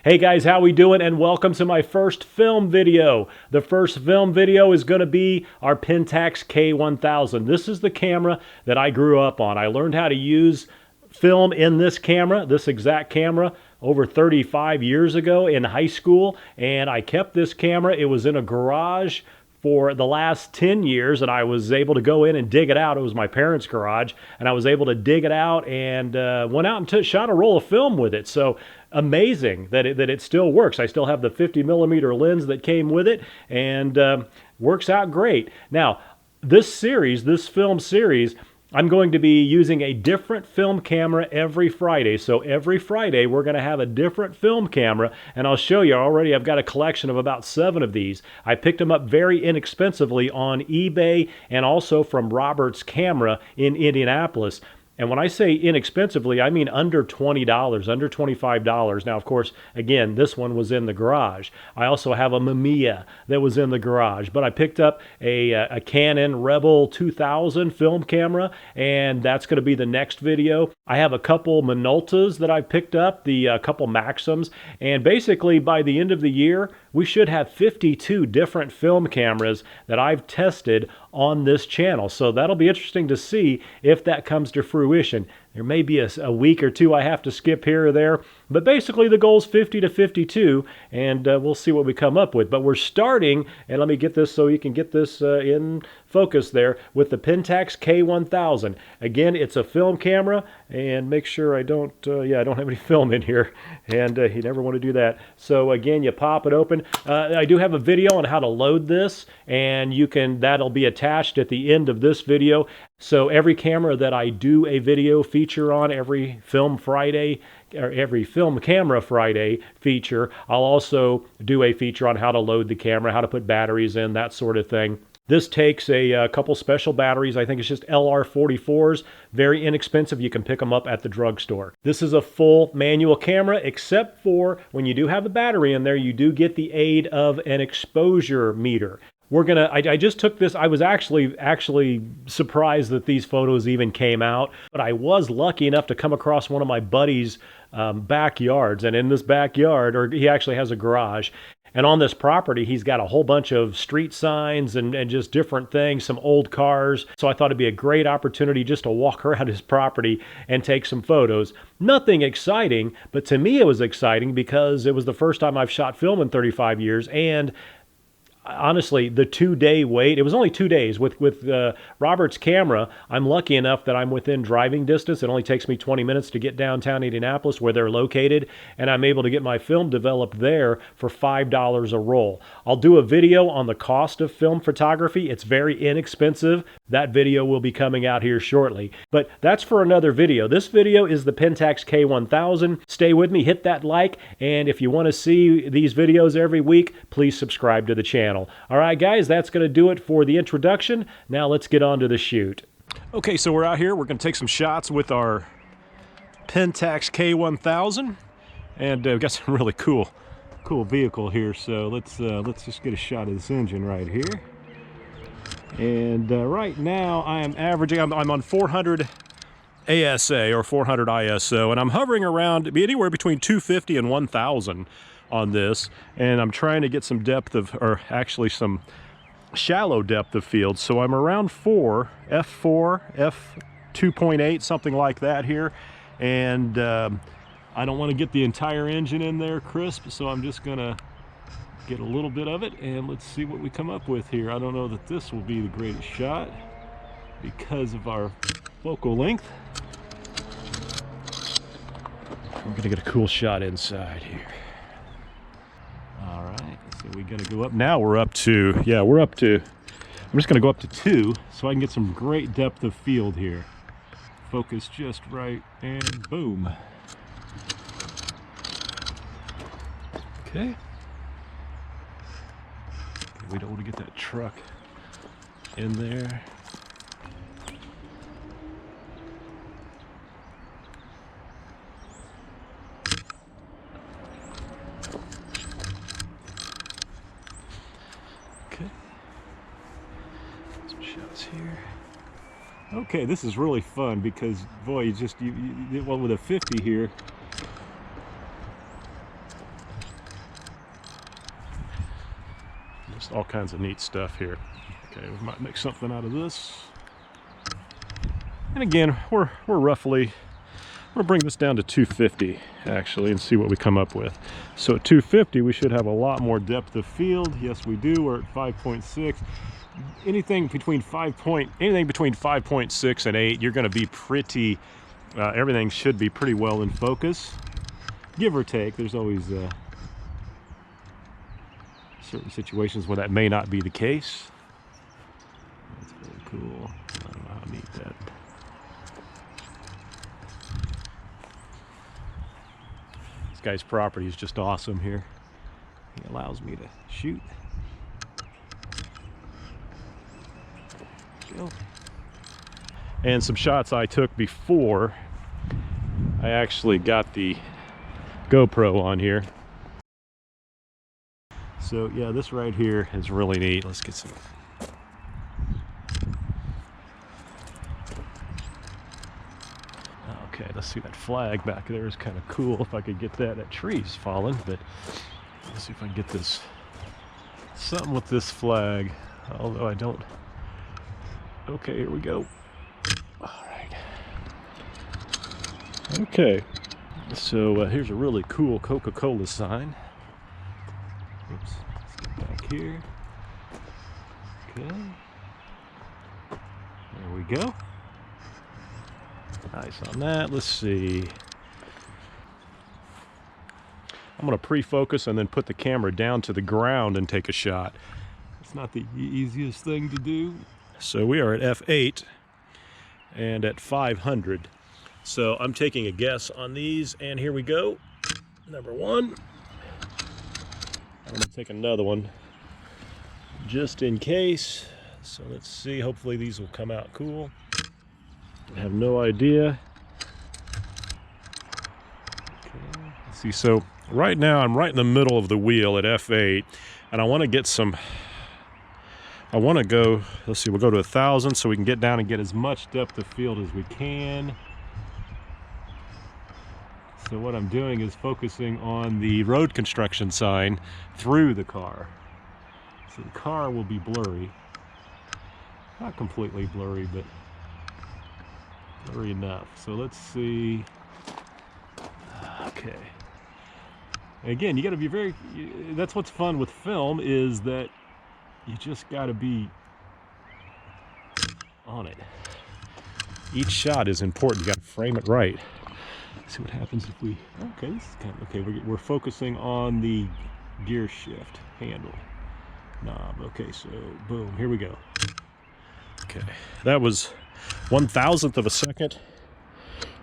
Hey guys, how we doing? And welcome to my first film video. The first film video is going to be our Pentax K1000. This is the camera that I grew up on. I learned how to use film in this camera, this exact camera, over 35 years ago in high school, and I kept this camera. It was in a garage for the last 10 years, and I was able to go in and dig it out. It was my parents' garage, and I was able to dig it out and went out and shot a roll of film with it. So amazing that it still works. I still have the 50mm lens that came with it, and works out great. Now, this film series, I'm going to be using a different film camera every Friday. So every Friday we're going to have a different film camera, and I'll show you already. I've got a collection of about 7 of these. I picked them up very inexpensively on eBay and also from Robert's Camera in Indianapolis. And when I say inexpensively, I mean under $20, under $25. Now, of course, again, this one was in the garage. I also have a Mamiya that was in the garage. But I picked up a Canon Rebel 2000 film camera, and that's going to be the next video. I have a couple Minoltas that I picked up, the couple Maxims. And basically, by the end of the year, we should have 52 different film cameras that I've tested on this channel. So that'll be interesting to see if that comes to fruition. There may be a week or two I have to skip here or there, but basically the goal is 50 to 52, and we'll see what we come up with. But we're starting, and let me get this so you can get this in focus there, with the Pentax K1000. Again, it's a film camera, and make sure I don't have any film in here, and you never want to do that. So again, you pop it open. I do have a video on how to load this, and that'll be attached at the end of this video. So every camera that I do a video feature on, every Film Friday, or every Film Camera Friday feature, I'll also do a feature on how to load the camera, how to put batteries in, that sort of thing. This takes a couple special batteries. I think it's just LR44s. Very inexpensive. You can pick them up at the drugstore. This is a full manual camera, except for when you do have the battery in there, you do get the aid of an exposure meter. I just took this. I was actually surprised that these photos even came out, but I was lucky enough to come across one of my buddy's backyards. And in this backyard, or he actually has a garage, and on this property, he's got a whole bunch of street signs and just different things, some old cars. So I thought it'd be a great opportunity just to walk around his property and take some photos. Nothing exciting, but to me it was exciting because it was the first time I've shot film in 35 years, and honestly, the 2-day wait, it was only 2 days. With Robert's Camera, I'm lucky enough that I'm within driving distance. It only takes me 20 minutes to get downtown Indianapolis where they're located, and I'm able to get my film developed there for $5 a roll. I'll do a video on the cost of film photography. It's very inexpensive. That video will be coming out here shortly. But that's for another video. This video is the Pentax K1000. Stay with me, hit that like, and if you want to see these videos every week, please subscribe to the channel. All right, guys, that's going to do it for the introduction. Now let's get on to the shoot. Okay, so we're out here. We're going to take some shots with our Pentax K1000, and we've got some really cool vehicle here. So let's just get a shot of this engine right here. And right now I am averaging. I'm on 400 ASA or 400 ISO, and I'm hovering around anywhere between 250 and 1000 on this, and I'm trying to get some depth of, or actually some shallow depth of field. So I'm around f4, f2.8, something like that here, and I don't want to get the entire engine in there crisp, so I'm just gonna get a little bit of it, and let's see what we come up with here. I don't know that this will be the greatest shot because of our focal length. We're gonna get a cool shot inside here. All right, so we're gonna go up. Now we're up to, I'm just gonna go up to 2 so I can get some great depth of field here. Focus just right, and boom. Okay. We don't want to get that truck in there. Some shots here. Okay, this is really fun because, boy, you with a 50 here, Just all kinds of neat stuff here. Okay, we might make something out of this. And again, we're roughly, I'm gonna bring this down to 250 actually and see what we come up with. So at 250, we should have a lot more depth of field. Yes, we do. We're at 5.6. Anything between 5.6 and 8, you're gonna be pretty, everything should be pretty well in focus. Give or take, there's always certain situations where that may not be the case. That's really cool. I don't know how neat that. This guy's property is just awesome here. He allows me to shoot. Go. And some shots I took before I actually got the GoPro on here. So yeah, this right here is really neat. Let's get some. Okay, let's see, that flag back there is kind of cool. If I could get that, that tree's falling, but let's see if I can get this, something with this flag, although I don't. Okay, here we go. All right. Okay, so here's a really cool Coca-Cola sign. Oops, let's get back here. Okay. There we go. Nice on that. Let's see. I'm going to pre-focus and then put the camera down to the ground and take a shot. It's not the easiest thing to do. So we are at f8 and at 500. So I'm taking a guess on these, and here we go. Number one. I'm going to take another one just in case. So let's see, hopefully these will come out cool. I have no idea. Okay, let's see, so right now I'm right in the middle of the wheel at f8, and I want to get some, I want to go, let's see, we'll go to 1,000 so we can get down and get as much depth of field as we can. So what I'm doing is focusing on the road construction sign through the car. So the car will be blurry. Not completely blurry, but blurry enough. So let's see. Okay. Again, you got to be very, that's what's fun with film, is that you just got to be on it. Each shot is important. You got to frame it right. Let's see what happens if we, okay, this is kind of, okay, we're focusing on the gear shift handle knob. Okay, so boom, here we go. Okay, that was 1,000th of a second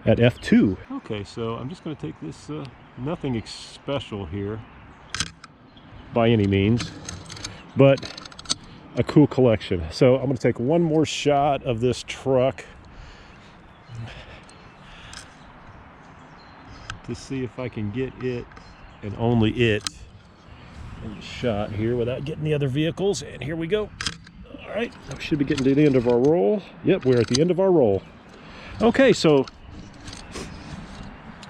at f2. Okay, so I'm just going to take this, nothing special here by any means, but a cool collection. So I'm going to take one more shot of this truck to see if I can get it, and only it, in the shot here without getting the other vehicles. And here we go. All right, we should be getting to the end of our roll. Yep, we're at the end of our roll. Okay, so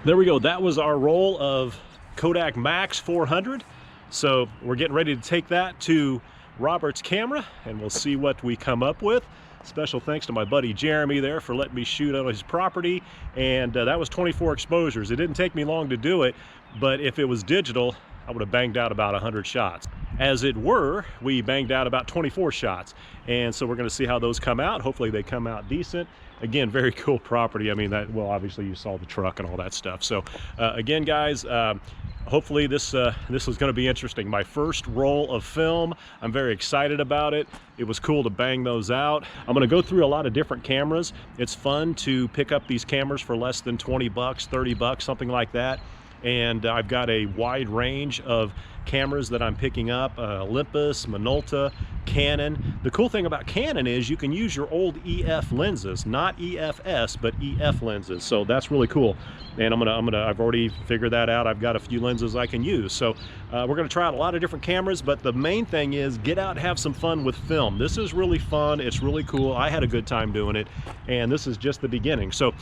there we go. That was our roll of Kodak Max 400. So we're getting ready to take that to Robert's camera, and we'll see what we come up with. Special thanks to my buddy Jeremy there for letting me shoot on his property, and that was 24 exposures. It didn't take me long to do it, but if it was digital, I would have banged out about 100 shots. As it were, we banged out about 24 shots, and so we're going to see how those come out. Hopefully they come out decent. Again, very cool property. I mean, that, well, obviously you saw the truck and all that stuff. So again, guys, hopefully this was going to be interesting. My first roll of film. I'm very excited about it. It was cool to bang those out. I'm going to go through a lot of different cameras. It's fun to pick up these cameras for less than 20 bucks, 30 bucks, something like that. And I've got a wide range of cameras that I'm picking up, Olympus, Minolta, Canon. The cool thing about Canon is you can use your old EF lenses, not EFS, but EF lenses. So that's really cool. And I've already figured that out. I've got a few lenses I can use. So we're gonna try out a lot of different cameras, but the main thing is get out and have some fun with film. This is really fun. It's really cool. I had a good time doing it, and this is just the beginning. So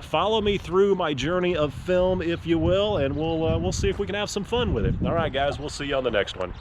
follow me through my journey of film, if you will, and we'll see if we can have some fun with it. All right, guys, we'll see you on the next one.